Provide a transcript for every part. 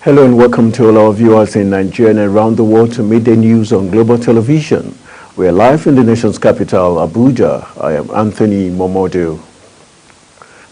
Hello and welcome to all our viewers in Nigeria and around the world to Midday News on Global Television. We are live in the nation's capital, Abuja. I am Anthony Momodu.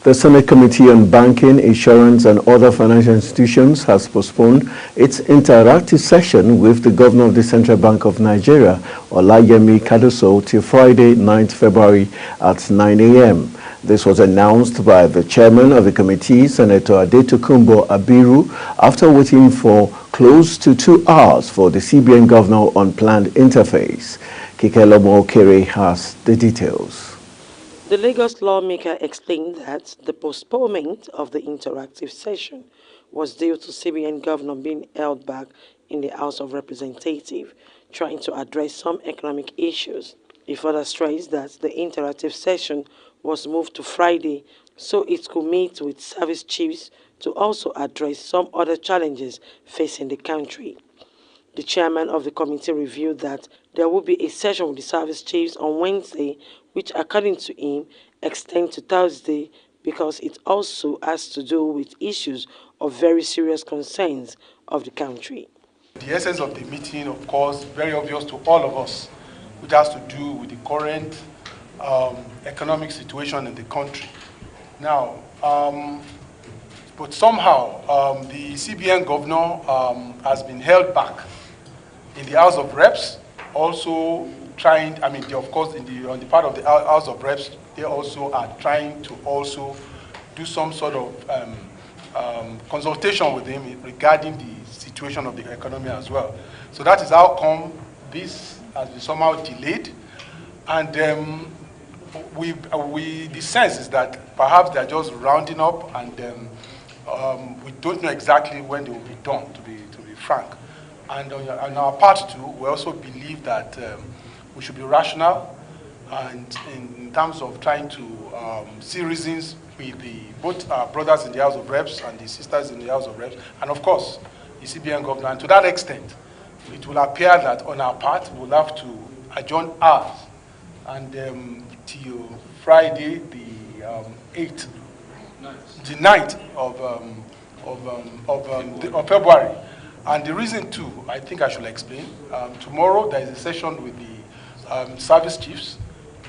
The Senate Committee on Banking, Insurance and Other Financial Institutions has postponed its interactive session with the Governor of the Central Bank of Nigeria, Olayemi Kadoso, till Friday, 9th February at 9 a.m. This was announced by the chairman of the committee, Senator Adetokunbo Abiru, after waiting for close to 2 hours for the CBN governor on planned interface. Kikelomo Okere has the details. The Lagos lawmaker explained that the postponement of the interactive session was due to CBN governor being held back in the House of Representatives, trying to address some economic issues. He further stressed that the interactive session was moved to Friday so it could meet with service chiefs to also address some other challenges facing the country. The chairman of the committee revealed that there will be a session with the service chiefs on Wednesday, which according to him extends to Thursday because it also has to do with issues of very serious concerns of the country. The essence of the meeting, of course, very obvious to all of us, which has to do with the current economic situation in the country. Now, but somehow the CBN governor has been held back in the House of Reps, also trying, of course, on the part of the House of Reps, they also are trying to also do some sort of consultation with him regarding the situation of the economy as well. So that is how come this has been somehow delayed. And the sense is that perhaps they're just rounding up, and we don't know exactly when they will be done, to be frank. And on our part too, we also believe that we should be rational, and in terms of trying to see reasons with both our brothers in the House of Reps and the sisters in the House of Reps, and of course the CBN governor. And to that extent, it will appear that on our part we'll have to adjourn ours, and till Friday, the 8th, the 9th of February. And the reason too, I think I should explain. Tomorrow there is a session with the service chiefs,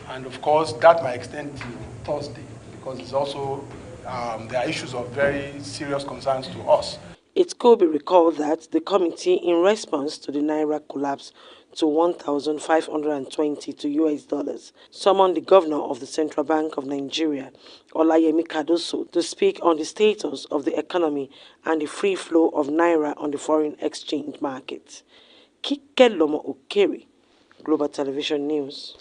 and of course that might extend to Thursday, because it's also there are issues of very serious concerns to us. It could be recalled that the committee, in response to the Naira collapse to 1,520 to US dollars, summoned the governor of the Central Bank of Nigeria, Olayemi Kadoso, to speak on the status of the economy and the free flow of Naira on the foreign exchange market. Kikelomo Okere, Global Television News.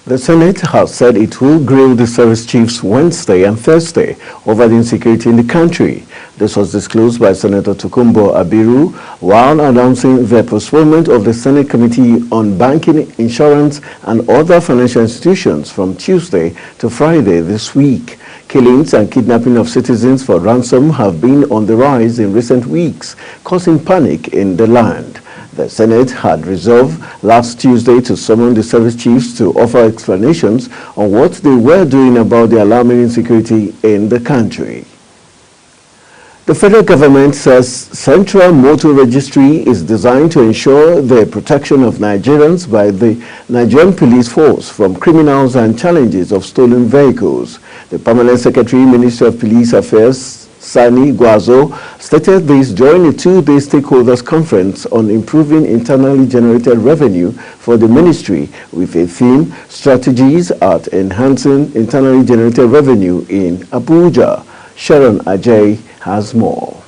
The Senate has said it will grill the service chiefs Wednesday and Thursday over the insecurity in the country. This was disclosed by Senator Tokunbo Abiru while announcing the postponement of the Senate Committee on Banking, Insurance and Other Financial Institutions from Tuesday to Friday this week. Killings and kidnapping of citizens for ransom have been on the rise in recent weeks, causing panic in the land. The Senate had resolved last Tuesday to summon the service chiefs to offer explanations on what they were doing about the alarming insecurity in the country. The federal government says Central Motor Registry is designed to ensure the protection of Nigerians by the Nigerian Police Force from criminals and challenges of stolen vehicles. The Permanent Secretary, Ministry of Police Affairs, Sani Guazo, stated this during a two-day stakeholders conference on improving internally generated revenue for the ministry with a theme, Strategies at Enhancing Internally Generated Revenue in Abuja. Sharon Ajay has more.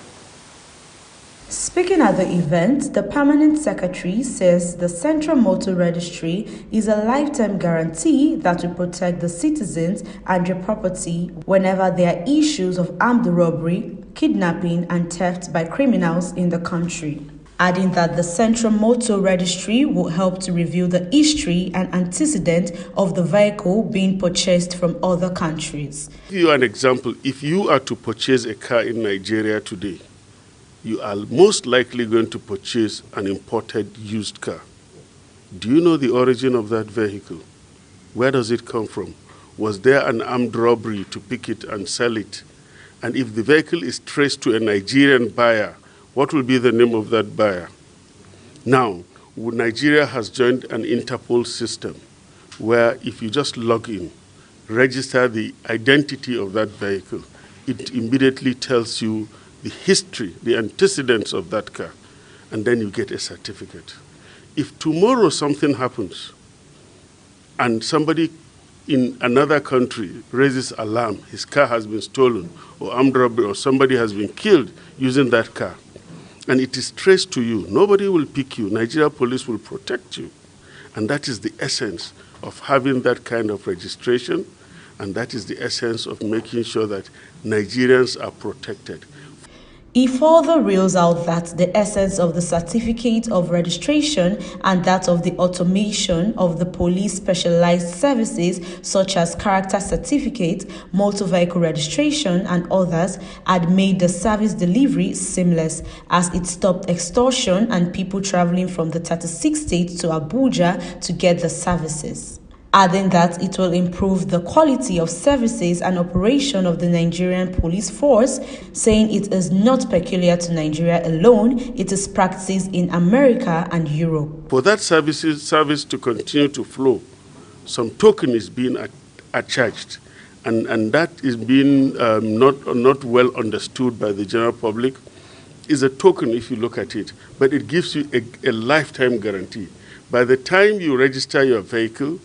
Speaking at the event, the Permanent Secretary says the Central Motor Registry is a lifetime guarantee that will protect the citizens and their property whenever there are issues of armed robbery, kidnapping and theft by criminals in the country. Adding that the Central Motor Registry will help to review the history and antecedent of the vehicle being purchased from other countries. To give you an example, if you are to purchase a car in Nigeria today, you are most likely going to purchase an imported used car. Do you know the origin of that vehicle? Where does it come from? Was there an armed robbery to pick it and sell it? And if the vehicle is traced to a Nigerian buyer, what will be the name of that buyer? Now, Nigeria has joined an Interpol system where if you just log in, register the identity of that vehicle, it immediately tells you the history, the antecedents of that car, and then you get a certificate. If tomorrow something happens and somebody in another country raises alarm, his car has been stolen or armed robbery or somebody has been killed using that car, and it is traced to you, nobody will pick you. Nigeria police will protect you. And that is the essence of having that kind of registration, and that is the essence of making sure that Nigerians are protected. He further reels out that the essence of the certificate of registration and that of the automation of the police specialized services such as character certificate, motor vehicle registration and others had made the service delivery seamless, as it stopped extortion and people traveling from the 36 states to Abuja to get the services. Adding that it will improve the quality of services and operation of the Nigerian police force, saying it is not peculiar to Nigeria alone, it is practiced in America and Europe. For that service to continue to flow, some token is being charged, and that is being not well understood by the general public. Is a token if you look at it, but it gives you a lifetime guarantee. By the time you register your vehicle,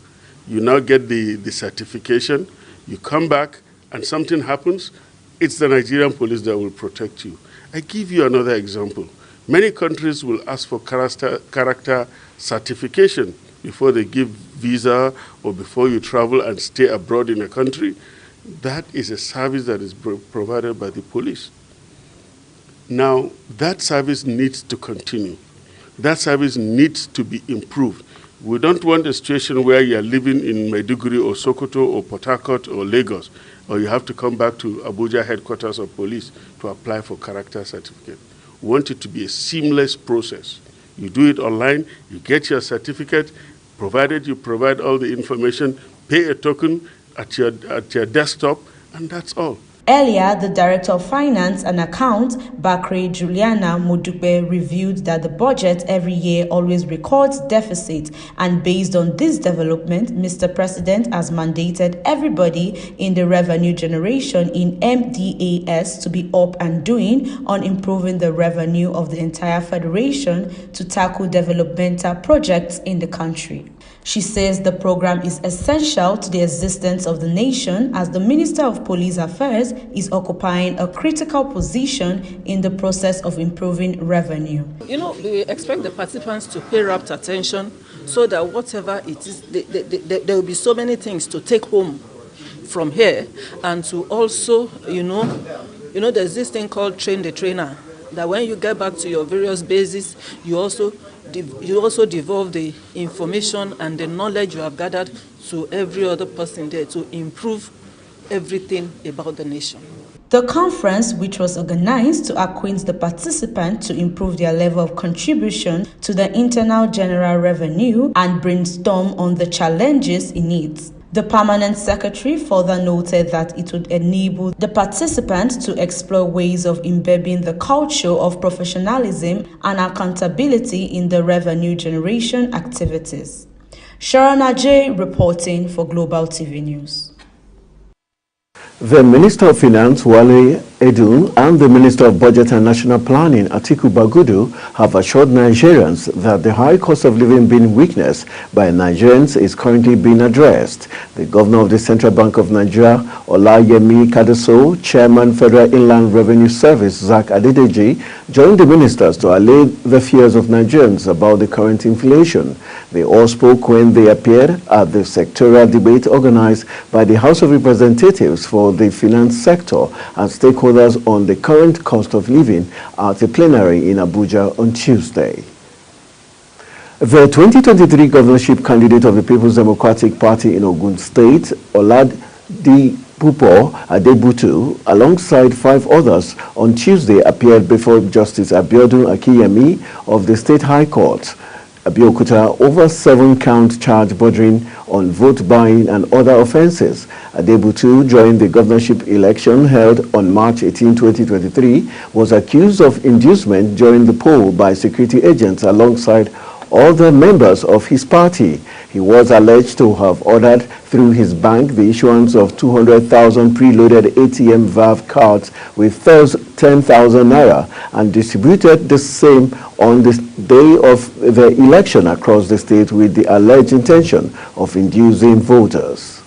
you now get the certification, you come back and something happens, it's the Nigerian police that will protect you. I give you another example. Many countries will ask for character certification before they give visa or before you travel and stay abroad in a country. That is a service that is provided by the police. Now, that service needs to continue. That service needs to be improved. We don't want a situation where you are living in Maiduguri or Sokoto or Port Harcourt or Lagos, or you have to come back to Abuja headquarters of police to apply for character certificate. We want it to be a seamless process. You do it online, you get your certificate, provided you provide all the information, pay a token at your desktop, and that's all. Earlier, the Director of Finance and Accounts, Bakre Juliana Modupe, revealed that the budget every year always records deficit, and based on this development, Mr. President has mandated everybody in the revenue generation in MDAS to be up and doing on improving the revenue of the entire federation to tackle developmental projects in the country. She says the program is essential to the existence of the nation, as the Minister of Police Affairs is occupying a critical position in the process of improving revenue. You know, we expect the participants to pay rapt attention so that whatever it is, there will be so many things to take home from here, and to also, you know, there's this thing called train the trainer, that when you get back to your various bases, you also devolve the information and the knowledge you have gathered to every other person there to improve everything about the nation. The conference, which was organized to acquaint the participants to improve their level of contribution to the internal general revenue and brainstorm on the challenges in it. The permanent secretary further noted that it would enable the participants to explore ways of embedding the culture of professionalism and accountability in the revenue generation activities. Sharon Ajay reporting for Global TV News. The Minister of Finance, Wale Edun, and the Minister of Budget and National Planning, Atiku Bagudu, have assured Nigerians that the high cost of living being witnessed by Nigerians is currently being addressed. The Governor of the Central Bank of Nigeria, Olayemi Kadeso, Chairman, Federal Inland Revenue Service, Zach Adedeji, joined the ministers to allay the fears of Nigerians about the current inflation. They all spoke when they appeared at the sectorial debate organized by the House of Representatives for the finance sector and stakeholders on the current cost of living at a plenary in Abuja on Tuesday. The 2023 governorship candidate of the People's Democratic Party in Ogun State, Oladipupo Adebutu, alongside 5 others, on Tuesday appeared before Justice Abiodun Akiyemi of the State High Court. Abeokuta over 7-count charge bordering on vote buying and other offences. Adebutu, during the governorship election held on March 18, 2023, was accused of inducement during the poll by security agents alongside other members of his party. He was alleged to have ordered through his bank the issuance of 200,000 preloaded ATM VAV cards with 10,000 naira and distributed the same on the day of the election across the state with the alleged intention of inducing voters.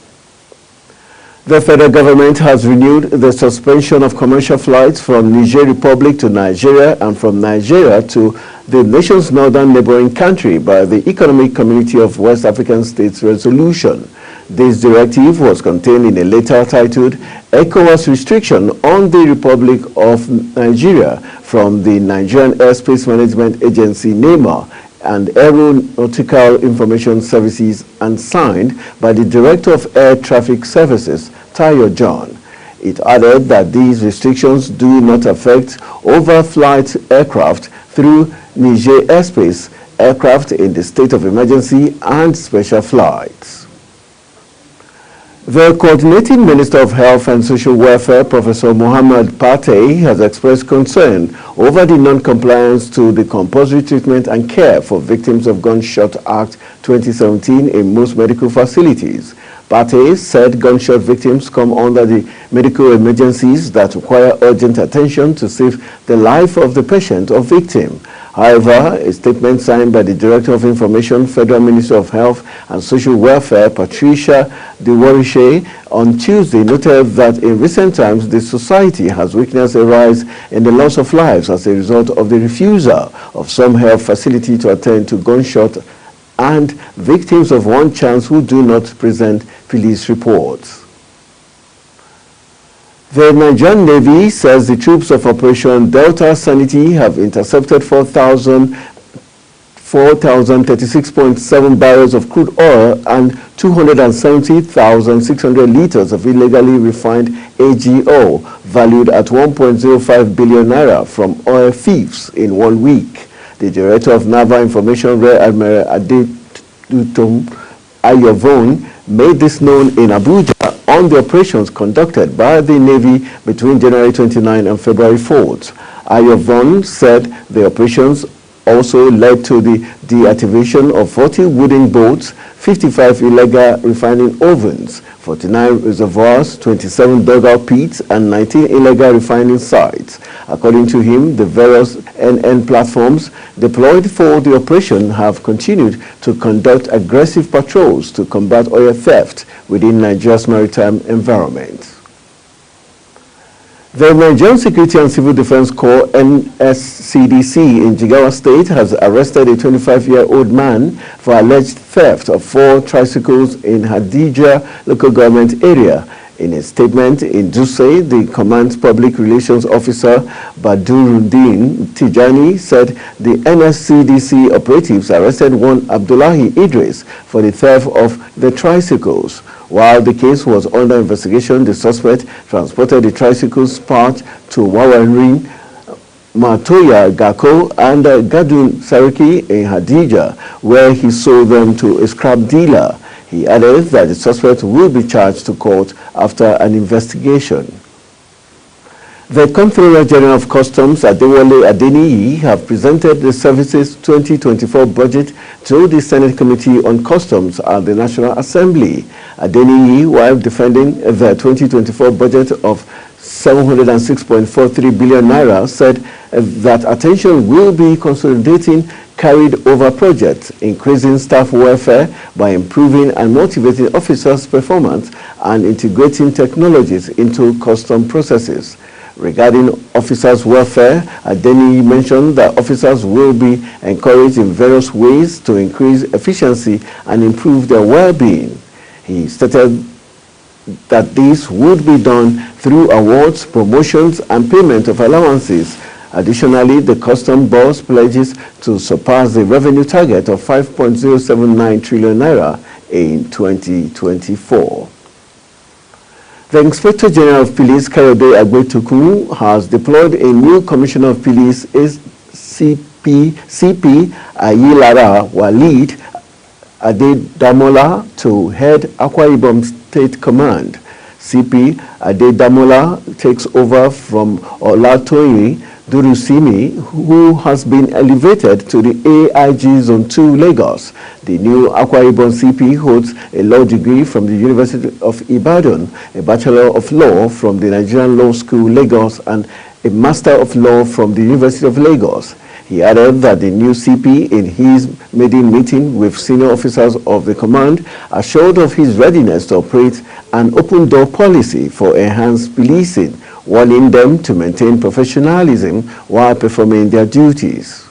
The federal government has renewed the suspension of commercial flights from Niger Republic to Nigeria and from Nigeria to the nation's northern neighboring country by the Economic Community of West African States resolution. This directive was contained in a letter titled ECOWAS Restriction on the Republic of Nigeria from the Nigerian Airspace Management Agency, NEMA, and Aeronautical Information Services, and signed by the Director of Air Traffic Services, Tayo John. It added that these restrictions do not affect overflight aircraft through Niger airspace, aircraft in the state of emergency, and special flights. The Coordinating Minister of Health and Social Welfare, Professor Muhammad Patey, has expressed concern over the non-compliance to the Compulsory Treatment and Care for Victims of Gunshot Act 2017 in most medical facilities. Patey said gunshot victims come under the medical emergencies that require urgent attention to save the life of the patient or victim. However, a statement signed by the Director of Information, Federal Ministry of Health and Social Welfare, Patricia Dewarishe, on Tuesday noted that in recent times the society has witnessed a rise in the loss of lives as a result of the refusal of some health facility to attend to gunshot and victims of one chance who do not present police reports. The Nigerian Navy says the troops of Operation Delta Sanity have intercepted 4,036.7 barrels of crude oil and 270,600 liters of illegally refined AGO, valued at 1.05 billion naira, from oil thieves in 1 week. The Director of Naval Information, Rear Admiral Adetutum Ayovon, made this known in Abuja on the operations conducted by the Navy between January 29 and February 4th. Ayovon said the operations also led to the deactivation of 40 wooden boats, 55 illegal refining ovens, 49 reservoirs, 27 dugout pits, and 19 illegal refining sites. According to him, the various NN platforms deployed for the operation have continued to conduct aggressive patrols to combat oil theft within Nigeria's maritime environment. The Nigerian Security and Civil Defense Corps, NSCDC, in Jigawa State has arrested a 25-year-old man for alleged theft of 4 tricycles in Hadija local government area. In a statement in Duse, the command's public relations officer, Badruddin Tijani, said the NSCDC operatives arrested one Abdullahi Idris for the theft of the tricycles. While the case was under investigation, the suspect transported the tricycles part to Wawarin, Matoya Gako, and Gadun Sariki in Hadija, where he sold them to a scrap dealer. He added that the suspect will be charged to court after an investigation. The Comptroller General of Customs, Adewale Adeniyi, have presented the service's 2024 budget to the Senate Committee on Customs at the National Assembly. Adeniyi, while defending the 2024 budget of 706.43 billion naira, said that attention will be consolidating carried over projects, increasing staff welfare by improving and motivating officers' performance, and integrating technologies into custom processes. Regarding officers' welfare, Adeniyi mentioned that officers will be encouraged in various ways to increase efficiency and improve their well-being. He stated that this would be done through awards, promotions, and payment of allowances. Additionally, the Custom Boss pledges to surpass the revenue target of 5.079 trillion naira in 2024. The Inspector General of Police, Kayode Agbetukun, has deployed a new Commissioner of Police, CP Ayilara Walid Adedamola to head Akwa Ibom State Command. CP Adedamola takes over from Olatoyin Durusimi, who has been elevated to the AIG Zone 2 Lagos. The new Akwa Ibom CP holds a law degree from the University of Ibadan, a Bachelor of Law from the Nigerian Law School Lagos, and a Master of Law from the University of Lagos. He added that the new CP, in his maiden meeting with senior officers of the command, assured of his readiness to operate an open-door policy for enhanced policing, warning them to maintain professionalism while performing their duties.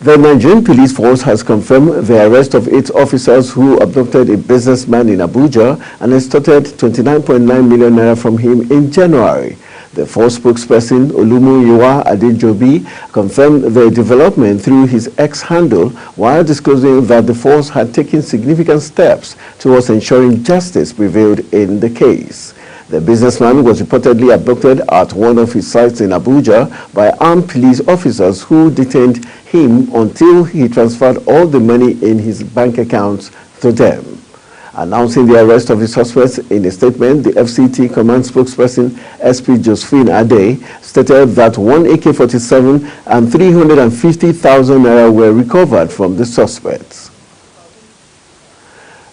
The Nigerian police force has confirmed the arrest of 8 officers who abducted a businessman in Abuja and extorted 29.9 million naira from him in January. The force spokesperson, Olumuyiwa Adejobi, confirmed the development through his X handle while disclosing that the force had taken significant steps towards ensuring justice prevailed in the case. The businessman was reportedly abducted at one of his sites in Abuja by armed police officers who detained him until he transferred all the money in his bank accounts to them. Announcing the arrest of the suspects in a statement, the FCT command spokesperson SP Josephine Ade stated that one AK-47 and 350,000 naira were recovered from the suspects.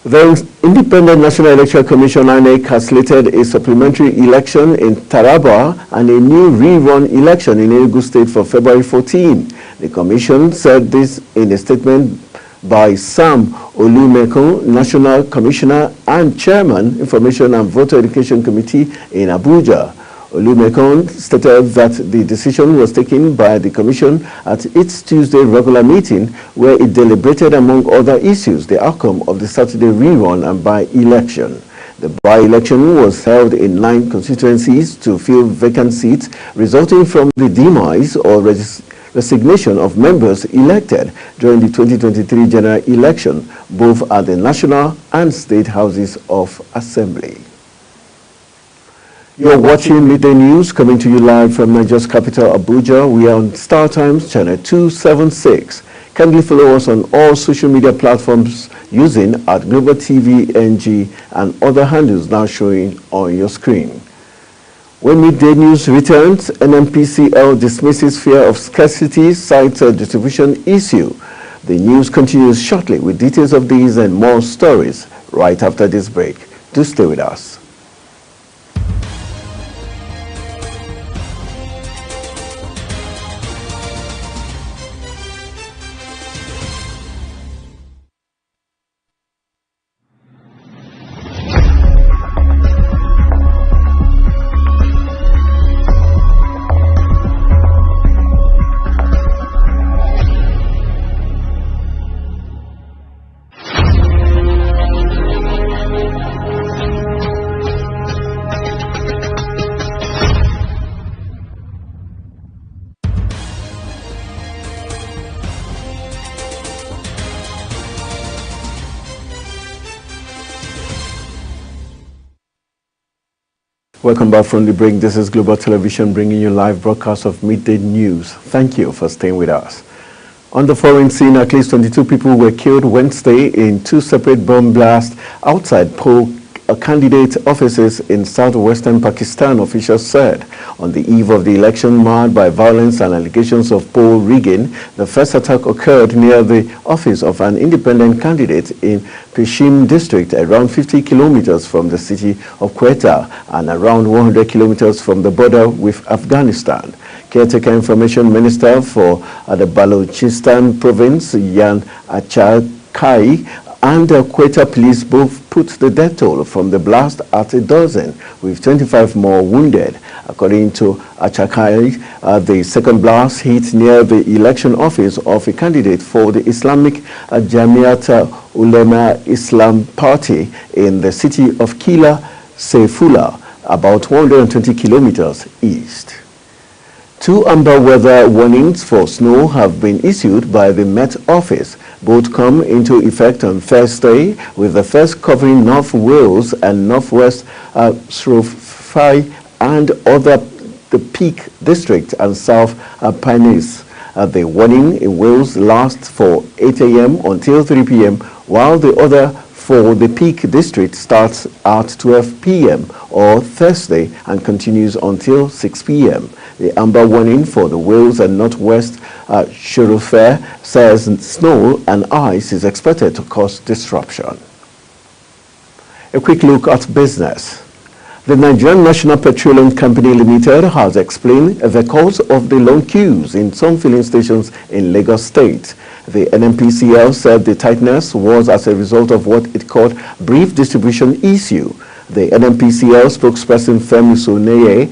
The Independent National Electoral Commission (INEC) has slated a supplementary election in Taraba and a new rerun election in Enugu State for February 14. The Commission said this in a statement by Sam Olumekun, National Commissioner and Chairman, Information and Voter Education Committee in Abuja. Olumekun stated that the decision was taken by the Commission at its Tuesday regular meeting, where it deliberated, among other issues, the outcome of the Saturday rerun and by-election. The by-election was held in 9 constituencies to fill vacant seats resulting from the demise or resignation of members elected during the 2023 general election, both at the national and state houses of assembly. You're watching Midday News, coming to you live from Nigeria's capital, Abuja. We are on Star Times channel 276. Kindly follow us on all social media platforms using @Global TV NG and other handles now showing on your screen. When Midday News returns, NNPCL dismisses fear of scarcity, cites a distribution issue. The news continues shortly with details of these and more stories right after this break. Do stay with us. Welcome back from the break. This is Global Television bringing you live broadcast of Midday News. Thank you for staying with us. On the foreign scene, at least 22 people were killed Wednesday in 2 separate bomb blasts outside poll candidate offices in southwestern Pakistan, officials said. On the eve of the election marred by violence and allegations of poll rigging, the first attack occurred near the office of an independent candidate in Peshim district, around 50 kilometers from the city of Quetta and around 100 kilometers from the border with Afghanistan. Caretaker Information Minister for the Balochistan province, Yan Achakai, and Quetta police both put the death toll from the blast at 12, with 25 more wounded. According to Achakai, the second blast hit near the election office of a candidate for the Islamic Jamiat Ulema Islam Party in the city of Kila Saifullah, about 120 kilometers east. 2 amber weather warnings for snow have been issued by the Met Office. Both come into effect on Thursday, with the first covering North Wales and Northwest Shropshire and other the Peak District and South Pennines. The warning in Wales lasts for 8 a.m. until 3 p.m., while the other for the Peak District starts at 12 p.m. or Thursday and continues until 6 p.m. The amber warning for the Wales and Northwest Shropshire says snow and ice is expected to cause disruption. A quick look at business. The Nigerian National Petroleum Company Limited has explained the cause of the long queues in some filling stations in Lagos State. The NNPCL said the tightness was as a result of what it called brief distribution issue. The NNPCL spokesperson Femi Soneye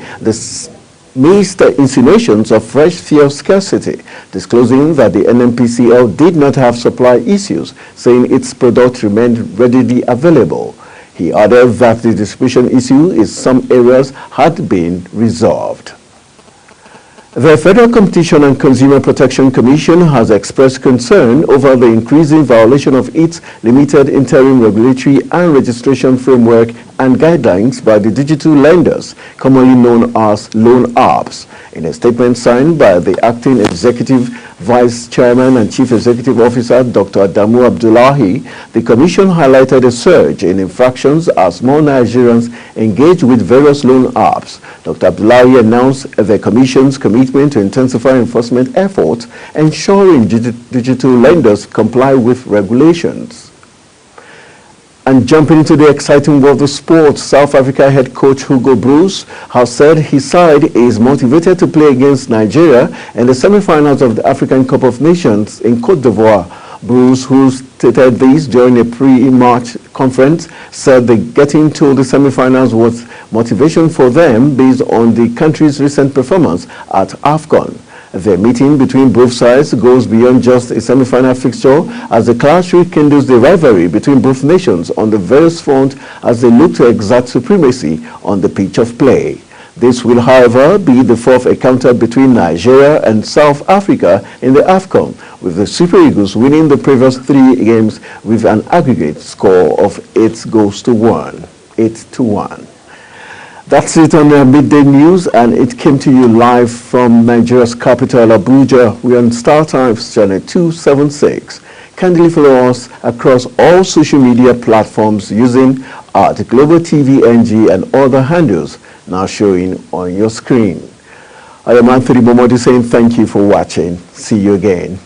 missed insinuations of fresh fuel scarcity, disclosing that the NNPCL did not have supply issues, saying its product remained readily available. He added that the distribution issue in some areas had been resolved. The Federal Competition and Consumer Protection Commission has expressed concern over the increasing violation of its limited interim regulatory and registration framework and guidelines by the digital lenders, commonly known as loan apps. In a statement signed by the Acting Executive Vice Chairman and Chief Executive Officer Dr. Adamu Abdullahi, the Commission highlighted a surge in infractions as more Nigerians engage with various loan apps. Dr. Abdullahi announced the Commission's commitment to intensify enforcement efforts, ensuring digital lenders comply with regulations. And jumping into the exciting world of sports, South Africa head coach Hugo Broos has said his side is motivated to play against Nigeria in the semi-finals of the African Cup of Nations in Cote d'Ivoire. Broos, who stated this during a pre-match conference, said that getting to the semi-finals was motivation for them based on the country's recent performance at AFCON. The meeting between both sides goes beyond just a semi-final fixture, as the clash rekindles the rivalry between both nations on the various fronts as they look to exert supremacy on the pitch of play. This will, however, be the fourth encounter between Nigeria and South Africa in the AFCON, with the Super Eagles winning the previous 3 games with an aggregate score of 8-1. That's it on the Midday News, and it came to you live from Nigeria's capital, Abuja. We're on Star Times channel 276. Kindly follow us across all social media platforms using the Global TV NG and other handles now showing on your screen. I am Anthony Momodi saying thank you for watching. See you again.